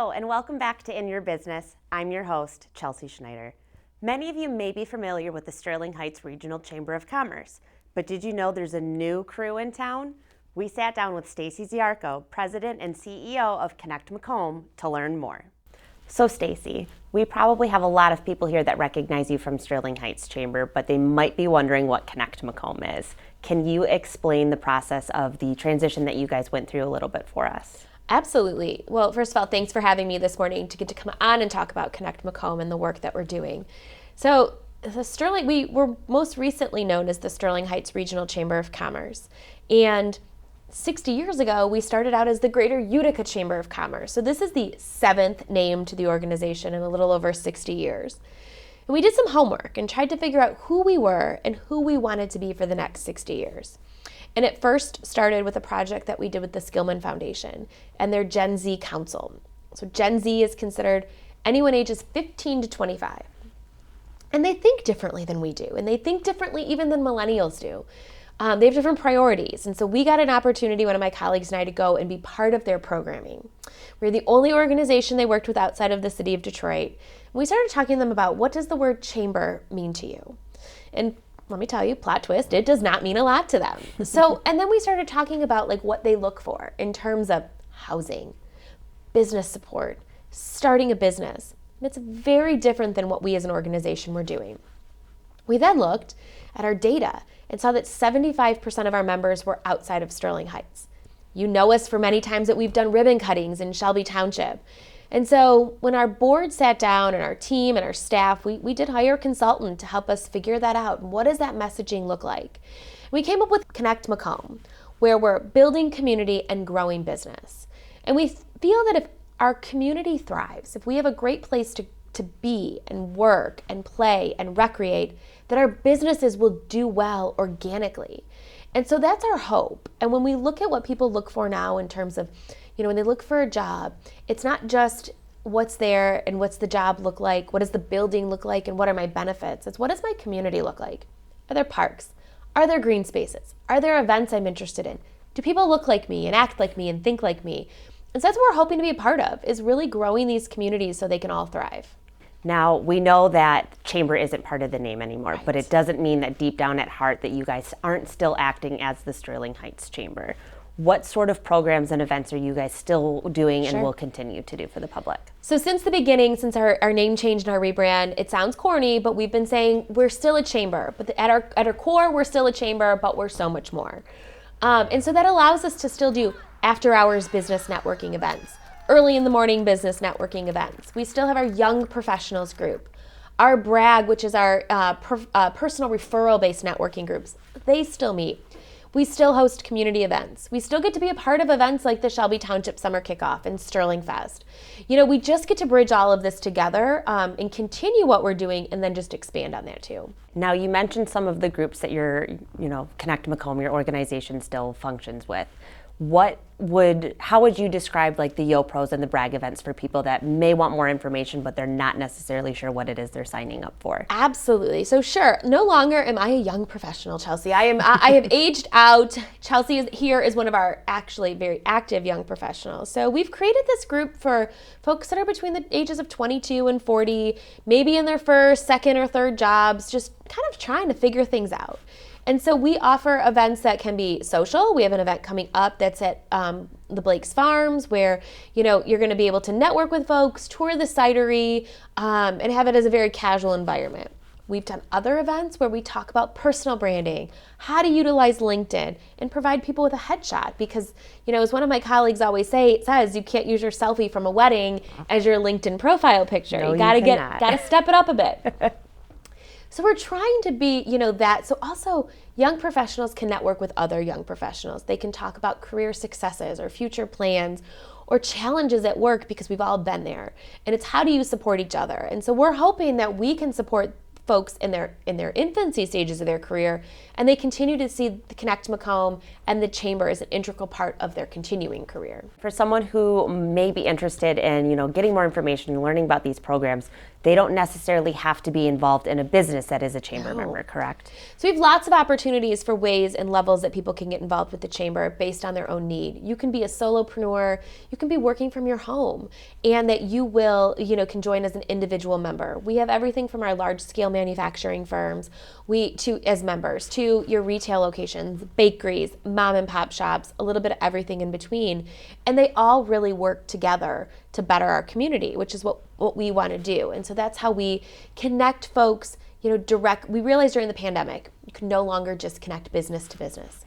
Hello, and welcome back to In Your Business. I'm your host, Chelsea Schneider. Many of you may be familiar with the Sterling Heights Regional Chamber of Commerce, but did you know there's a new crew in town? We sat down with Stacy Ziarko, President and CEO of Connect Macomb, to learn more. So Stacy, we probably have a lot of people here that recognize you from Sterling Heights Chamber, but they might be wondering what Connect Macomb is. Can you explain the process of the transition that you guys went through a little bit for us? Absolutely. Well, first of all, thanks for having me this morning to get to come on and talk about Connect Macomb and the work that we're doing. So we were most recently known as the Sterling Heights Regional Chamber of Commerce. And 60 years ago, we started out as the Greater Utica Chamber of Commerce. So this is the 7th name to the organization in a little over 60 years. And we did some homework and tried to figure out who we were and who we wanted to be for the next 60 years. And it first started with a project that we did with the Skillman Foundation and their Gen Z Council. So Gen Z is considered anyone ages 15 to 25. And they think differently than we do. And they think differently even than millennials do. They have different priorities. And so we got an opportunity, one of my colleagues and I, to go and be part of their programming. We're the only organization they worked with outside of the city of Detroit. And we started talking to them about, what does the word chamber mean to you? And let me tell you, plot twist, it does not mean a lot to them. And then we started talking about what they look for in terms of housing, business support, starting a business. And it's very different than what we as an organization were doing. We then looked at our data and saw that 75% of our members were outside of Sterling Heights. You know us for many times that we've done ribbon cuttings in Shelby Township. And so when our board sat down and our team and our staff, we did hire a consultant to help us figure that out. What does that messaging look like? We came up with Connect Macomb, where we're building community and growing business. And we feel that if our community thrives, if we have a great place to be and work and play and recreate, that our businesses will do well organically. And so that's our hope. And when we look at what people look for now in terms of, when they look for a job, it's not just what's there and what's the job look like, what does the building look like, and what are my benefits. It's what does my community look like? Are there parks? Are there green spaces? Are there events I'm interested in? Do people look like me and act like me and think like me? And so that's what we're hoping to be a part of, is really growing these communities so they can all thrive. Now, we know that chamber isn't part of the name anymore, right, but it doesn't mean that deep down at heart that you guys aren't still acting as the Sterling Heights Chamber. What sort of programs and events are you guys still doing and will continue to do for the public? So since the beginning, since our name change and our rebrand, it sounds corny, but we've been saying we're still a chamber. But at our core, we're still a chamber, but we're so much more. And so that allows us to still do after-hours business networking events, early in the morning business networking events. We still have our young professionals group. Our BRAG, which is our personal referral-based networking groups, they still meet. We still host community events. We still get to be a part of events like the Shelby Township Summer Kickoff and Sterling Fest. We just get to bridge all of this together and continue what we're doing and then just expand on that too. Now, you mentioned some of the groups that your, Connect Macomb, your organization still functions with. How would you describe the YoPros and the BRAG events for people that may want more information, but they're not necessarily sure what it is they're signing up for? Absolutely. So sure, no longer am I a young professional, Chelsea. I have aged out. Chelsea is one of our actually very active young professionals. So we've created this group for folks that are between the ages of 22 and 40, maybe in their first, second, or third jobs, just kind of trying to figure things out. And so we offer events that can be social. We have an event coming up that's at the Blake's Farms where, you're going to be able to network with folks, tour the cidery, and have it as a very casual environment. We've done other events where we talk about personal branding, how to utilize LinkedIn, and provide people with a headshot because, as one of my colleagues always says, you can't use your selfie from a wedding as your LinkedIn profile picture. No, you gotta step it up a bit. So we're trying to be, that. So also young professionals can network with other young professionals. They can talk about career successes or future plans or challenges at work because we've all been there. And it's how do you support each other? And so we're hoping that we can support folks in their infancy stages of their career, and they continue to see the Connect Macomb and the Chamber as an integral part of their continuing career. For someone who may be interested in, getting more information and learning about these programs, they don't necessarily have to be involved in a business that is a Chamber member, correct? So we have lots of opportunities for ways and levels that people can get involved with the Chamber based on their own need. You can be a solopreneur, you can be working from your home, and that you will, can join as an individual member. We have everything from our large-scale manufacturing firms as members to your retail locations, bakeries, mom and pop shops, a little bit of everything in between. And they all really work together to better our community, which is what we want to do. And so that's how we connect folks, we realized during the pandemic, you can no longer just connect business to business.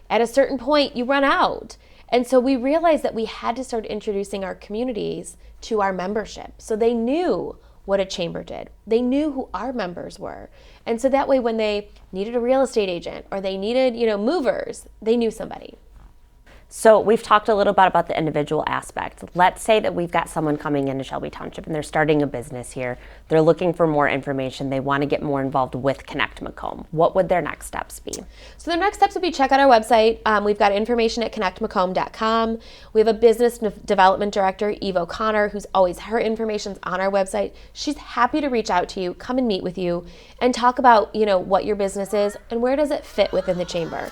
At a certain point, you run out. And so we realized that we had to start introducing our communities to our membership. So they knew what a chamber did. They knew who our members were. And so that way when they needed a real estate agent or they needed, movers, they knew somebody. So we've talked a little bit about the individual aspect. Let's say that we've got someone coming into Shelby Township and they're starting a business here. They're looking for more information. They want to get more involved with Connect Macomb. What would their next steps be? So their next steps would be check out our website. We've got information at connectmacomb.com. We have a business development director, Eve O'Connor, who's always, her information's on our website. She's happy to reach out to you, come and meet with you, and talk about, what your business is and where does it fit within the chamber.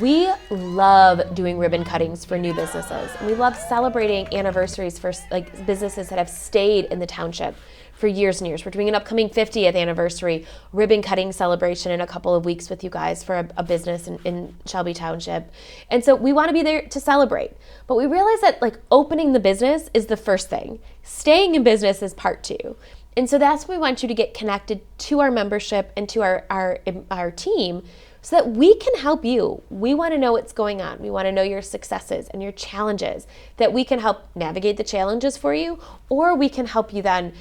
We love doing ribbon cuttings for new businesses. And we love celebrating anniversaries for businesses that have stayed in the township for years and years. We're doing an upcoming 50th anniversary ribbon cutting celebration in a couple of weeks with you guys for a business in Shelby Township. And so we want to be there to celebrate. But we realize that opening the business is the first thing. Staying in business is part two. And so that's why we want you to get connected to our membership and to our team so that we can help you. We want to know what's going on. We want to know your successes and your challenges, that we can help navigate the challenges for you, or we can help you then,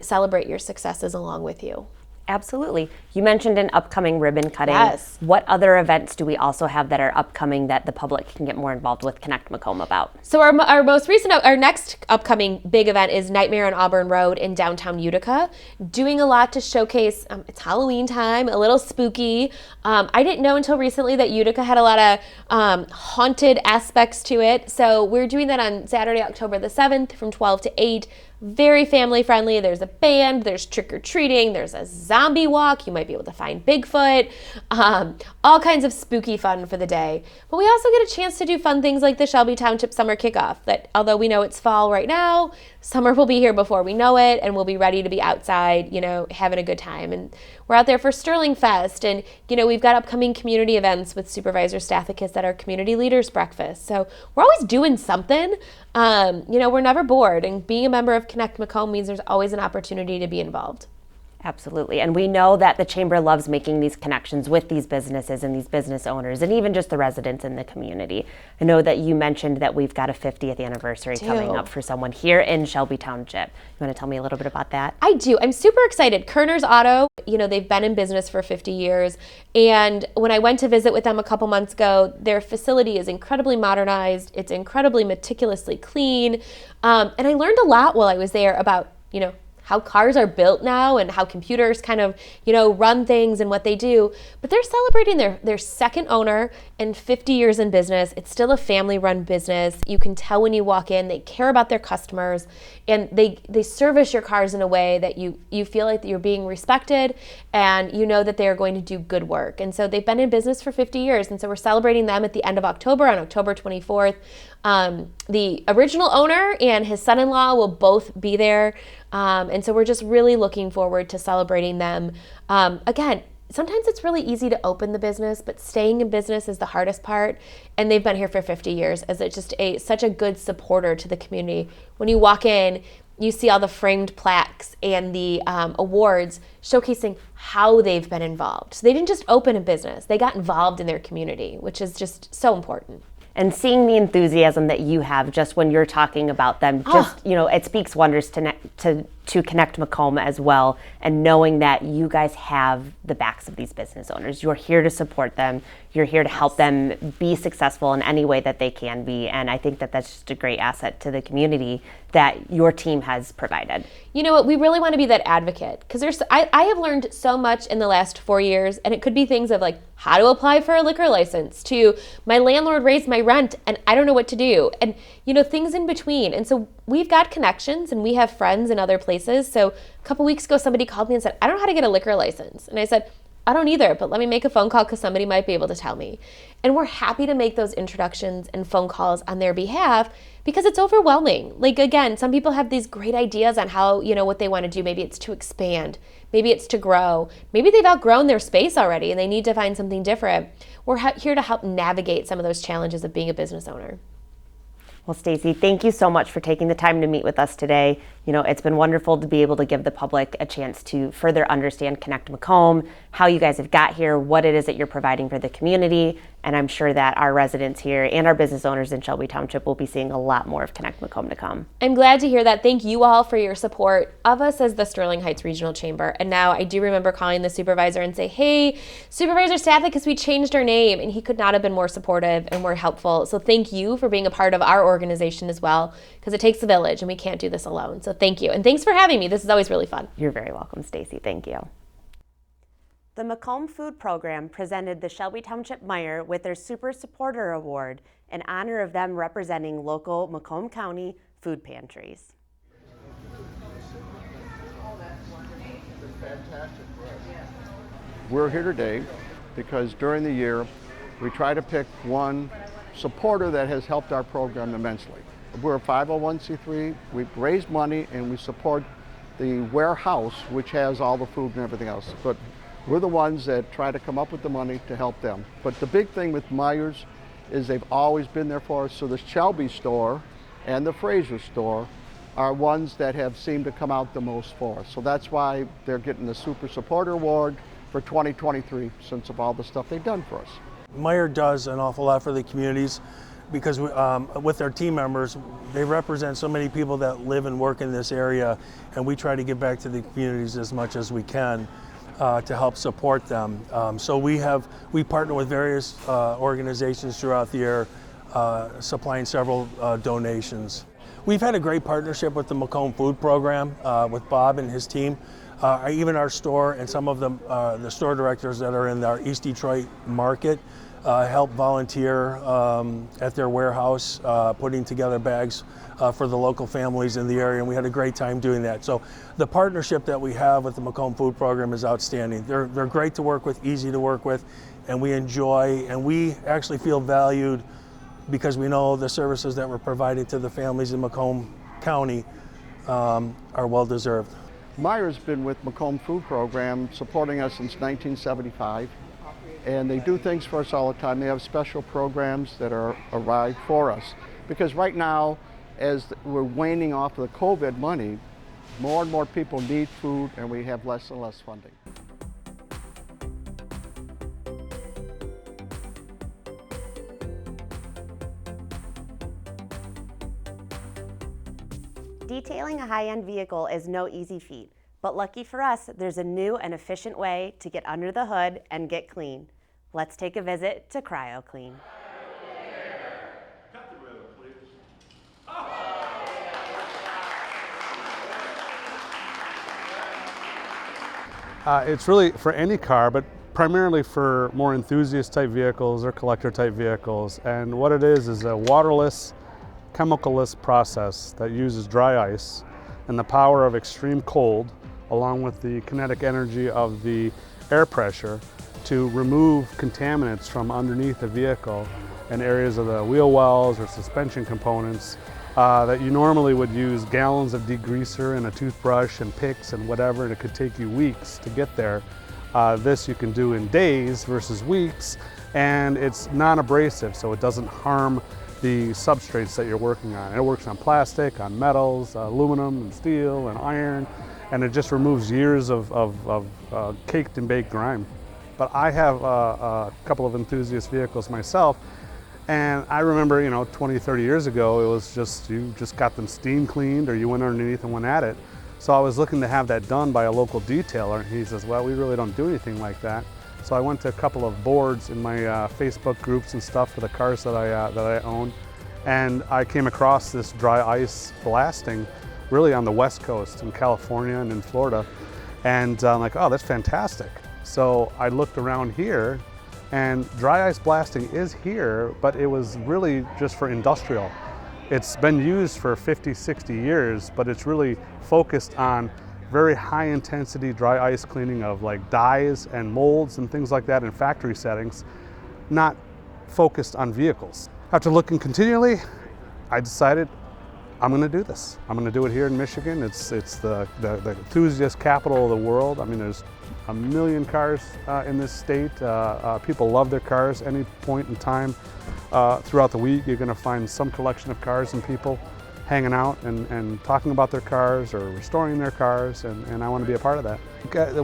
celebrate your successes along with you. Absolutely. You mentioned an upcoming ribbon cutting. Yes. What other events do we also have that are upcoming that the public can get more involved with Connect Macomb about? So our next upcoming big event is Nightmare on Auburn Road in downtown Utica. Doing a lot to showcase, it's Halloween time, a little spooky. I didn't know until recently that Utica had a lot of haunted aspects to it. So we're doing that on Saturday, October the 7th from 12 to 8. Very family friendly. There's a band, there's trick-or-treating, there's a zombie walk. You might be able to find Bigfoot, all kinds of spooky fun for the day. But we also get a chance to do fun things like the Shelby Township Summer Kickoff, that although we know it's fall right now, summer will be here before we know it, and we'll be ready to be outside, having a good time. And we're out there for Sterling Fest, and, we've got upcoming community events with Supervisor Stathakis at our Community Leaders Breakfast. So we're always doing something. We're never bored, and being a member of Connect Macomb means there's always an opportunity to be involved. Absolutely. And we know that the Chamber loves making these connections with these businesses and these business owners and even just the residents in the community. I know that you mentioned that we've got a 50th anniversary coming up for someone here in Shelby Township. You want to tell me a little bit about that? I do. I'm super excited. Kerner's Auto, they've been in business for 50 years. And when I went to visit with them a couple months ago, their facility is incredibly modernized. It's incredibly meticulously clean. And I learned a lot while I was there about, how cars are built now and how computers kind of, run things and what they do. But they're celebrating their second owner and 50 years in business. It's still a family-run business. You can tell when you walk in, they care about their customers, and they service your cars in a way that you feel like that you're being respected, and you know that they are going to do good work. And so they've been in business for 50 years, and so we're celebrating them at the end of October, on October 24th. The original owner and his son-in-law will both be there. And so we're just really looking forward to celebrating them. Again, sometimes it's really easy to open the business, but staying in business is the hardest part. And they've been here for 50 years as it's just such a good supporter to the community. When you walk in, you see all the framed plaques and the awards showcasing how they've been involved. So they didn't just open a business, they got involved in their community, which is just so important. And seeing the enthusiasm that you have just when you're talking about them, it speaks wonders to to Connect Macomb as well, and knowing that you guys have the backs of these business owners. You're here to support them. You're here to help them be successful in any way that they can be. And I think that that's just a great asset to the community that your team has provided. You know what, we really want to be that advocate, because I have learned so much in the last 4 years, and it could be things of like how to apply for a liquor license, to my landlord raised my rent and I don't know what to do, and things in between. And so we've got connections and we have friends in other places. So a couple weeks ago, somebody called me and said, I don't know how to get a liquor license. And I said, I don't either, but let me make a phone call because somebody might be able to tell me. And we're happy to make those introductions and phone calls on their behalf, because it's overwhelming. Like, again, some people have these great ideas on how, what they want to do. Maybe it's to expand, maybe it's to grow, maybe they've outgrown their space already and they need to find something different. We're here to help navigate some of those challenges of being a business owner. Well, Stacy, thank you so much for taking the time to meet with us today. It's been wonderful to be able to give the public a chance to further understand Connect Macomb, how you guys have got here, what it is that you're providing for the community. And I'm sure that our residents here and our business owners in Shelby Township will be seeing a lot more of Connect Macomb to come. I'm glad to hear that. Thank you all for your support of us as the Sterling Heights Regional Chamber. And now I do remember calling the supervisor and say, hey, Supervisor Stathak, because we changed our name. And he could not have been more supportive and more helpful. So thank you for being a part of our organization as well, because it takes a village and we can't do this alone. So thank you. And thanks for having me. This is always really fun. You're very welcome, Stacy. Thank you. The Macomb Food Program presented the Shelby Township Meijer with their Super Supporter Award in honor of them representing local Macomb County food pantries. We're here today because during the year we try to pick one supporter that has helped our program immensely. We're a 501c3, we raise money and we support the warehouse, which has all the food and everything else. But we're the ones that try to come up with the money to help them. But the big thing with Meijer's is they've always been there for us. So the Shelby store and the Fraser store are ones that have seemed to come out the most for us. So that's why they're getting the Super Supporter Award for 2023, since of all the stuff they've done for us. Meijer does an awful lot for the communities because with their team members, they represent so many people that live and work in this area, and we try to give back to the communities as much as we can to help support them. So we partner with various organizations throughout the year, supplying several donations. We've had a great partnership with the Macomb Food Program with Bob and his team. Even our store and some of the store directors that are in our East Detroit market help volunteer at their warehouse, putting together bags for the local families in the area, and we had a great time doing that. So the partnership that we have with the Macomb Food Program is outstanding. They're great to work with, easy to work with, and we enjoy, and we actually feel valued because we know the services that we're providing to the families in Macomb County are well deserved. Meijer's been with Macomb Food Program supporting us since 1975, and they do things for us all the time. They have special programs that are arrived for us, because right now, as we're waning off of the COVID money, more and more people need food and we have less and less funding. Detailing a high-end vehicle is no easy feat, but lucky for us, there's a new and efficient way to get under the hood and get clean. Let's take a visit to Cryo Clean. It's really for any car, but primarily for more enthusiast type vehicles or collector type vehicles. And what it is a waterless, chemicalless process that uses dry ice and the power of extreme cold, along with the kinetic energy of the air pressure, to remove contaminants from underneath the vehicle and areas of the wheel wells or suspension components that you normally would use gallons of degreaser and a toothbrush and picks and whatever, and it could take you weeks to get there. This you can do in days versus weeks, and it's non-abrasive, so it doesn't harm the substrates that you're working on. It works on plastic, on metals, aluminum and steel and iron, and it just removes years of caked and baked grime. But I have a couple of enthusiast vehicles myself, and I remember, 20, 30 years ago, it was just, you just got them steam cleaned or you went underneath and went at it. So I was looking to have that done by a local detailer, and he says, well, we really don't do anything like that. So I went to a couple of boards in my Facebook groups and stuff for the cars that I own, and I came across this dry ice blasting really on the West Coast in California and in Florida, and I'm like, oh, that's fantastic. So I looked around here, and dry ice blasting is here, but it was really just for industrial. It's been used for 50, 60 years, but it's really focused on very high intensity dry ice cleaning of like dyes and molds and things like that in factory settings, not focused on vehicles. After looking continually, I decided I'm going to do this. I'm going to do it here in Michigan. It's the enthusiast capital of the world. I mean, there's 1 million cars in this state. People love their cars. Any point in time throughout the week, you're going to find some collection of cars and people hanging out and talking about their cars or restoring their cars, and I want to be a part of that.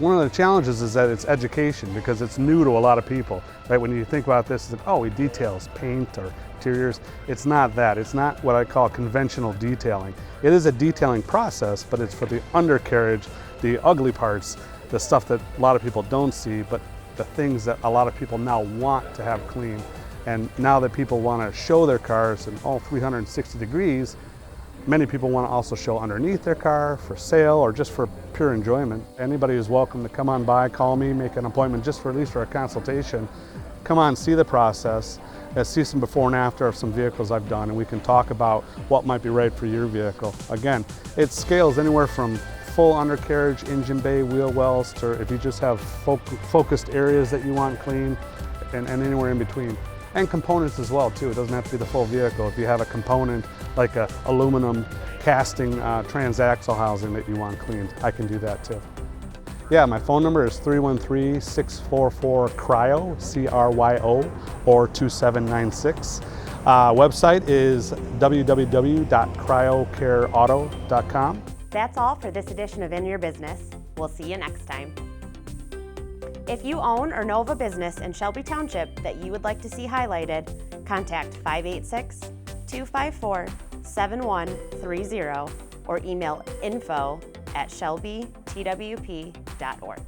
One of the challenges is that it's education, because it's new to a lot of people. Right? When you think about this, it's like, oh, he details paint or interiors. It's not that. It's not what I call conventional detailing. It is a detailing process, but it's for the undercarriage, the ugly parts, the stuff that a lot of people don't see, but the things that a lot of people now want to have clean. And now that people want to show their cars in all 360 degrees, many people want to also show underneath their car for sale or just for pure enjoyment. Anybody is welcome to come on by, call me, make an appointment just for at least for a consultation. Come on, see the process, see some before and after of some vehicles I've done, and we can talk about what might be right for your vehicle. Again, it scales anywhere from full undercarriage, engine bay, wheel wells, to if you just have focused areas that you want clean, and anywhere in between. And components as well too. It doesn't have to be the full vehicle. If you have a component like a aluminum casting transaxle housing that you want cleaned, I can do that too. Yeah, my phone number is 313-644-CRYO, C-R-Y-O, or 2796. Website is www.cryocareauto.com. That's all for this edition of In Your Business. We'll see you next time. If you own or know of a business in Shelby Township that you would like to see highlighted, contact 586-254-7130 or email info@shelbytwp.org.